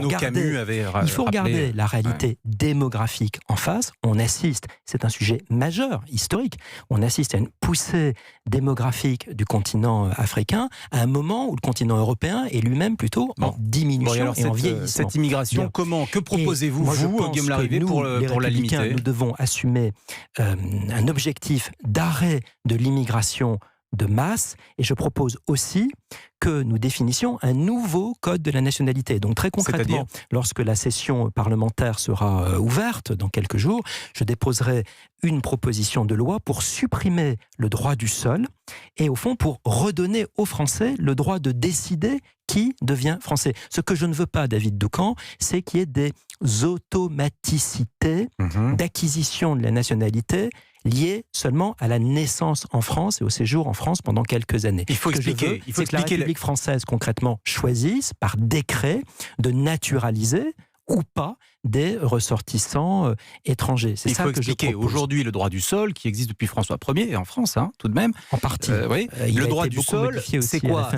Renaud Camus avait il faut rappelé, regarder la réalité démographique en face. On assiste, c'est un sujet majeur, historique, on assiste à une poussée démographique du continent africain à un moment où le continent européen est lui-même plutôt en diminution et en vieillissement. Cette immigration, que proposez-vous, Guillaume Larrivé, pour la limiter? Nous devons assumer un objectif d'arrêt de l'immigration de masse, et je propose aussi que nous définissions un nouveau code de la nationalité. Donc très concrètement, lorsque la session parlementaire sera ouverte dans quelques jours, je déposerai une proposition de loi pour supprimer le droit du sol et au fond pour redonner aux Français le droit de décider qui devient français. Ce que je ne veux pas, David Doucan, c'est qu'il y ait des automaticités d'acquisition de la nationalité liées seulement à la naissance en France et au séjour en France pendant quelques années. Il faut expliquer. Que la République française, concrètement, choisisse par décret de naturaliser ou pas des ressortissants étrangers. Il faut expliquer aujourd'hui le droit du sol qui existe depuis François Ier en France, tout de même. En partie. Le droit du sol, c'est quoi?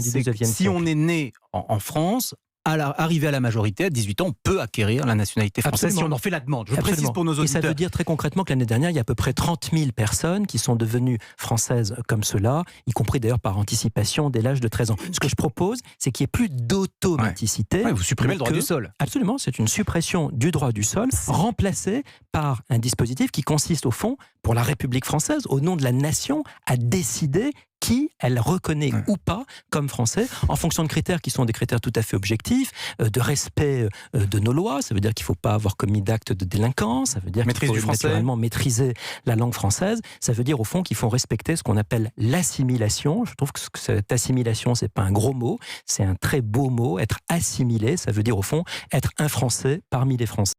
Si on est né en France, arrivé à la majorité, à 18 ans, on peut acquérir la nationalité française si on en fait la demande. Je précise pour nos auditeurs. Et ça veut dire très concrètement que l'année dernière, il y a à peu près 30 000 personnes qui sont devenues françaises comme cela, y compris d'ailleurs par anticipation dès l'âge de 13 ans. Ce que je propose, c'est qu'il n'y ait plus d'automaticité. Vous supprimez le droit du sol. Absolument, c'est une suppression du droit du sol, remplacée par un dispositif qui consiste au fond, pour la République française, au nom de la nation, à décider qui elle reconnaît ou pas comme français, en fonction de critères qui sont des critères tout à fait objectifs, de respect de nos lois. Ça veut dire qu'il ne faut pas avoir commis d'actes de délinquance, ça veut dire qu'il faut naturellement maîtriser la langue française, ça veut dire au fond qu'il faut respecter ce qu'on appelle l'assimilation. Je trouve que cette assimilation, c'est pas un gros mot, c'est un très beau mot. Être assimilé, ça veut dire au fond être un Français parmi les Français.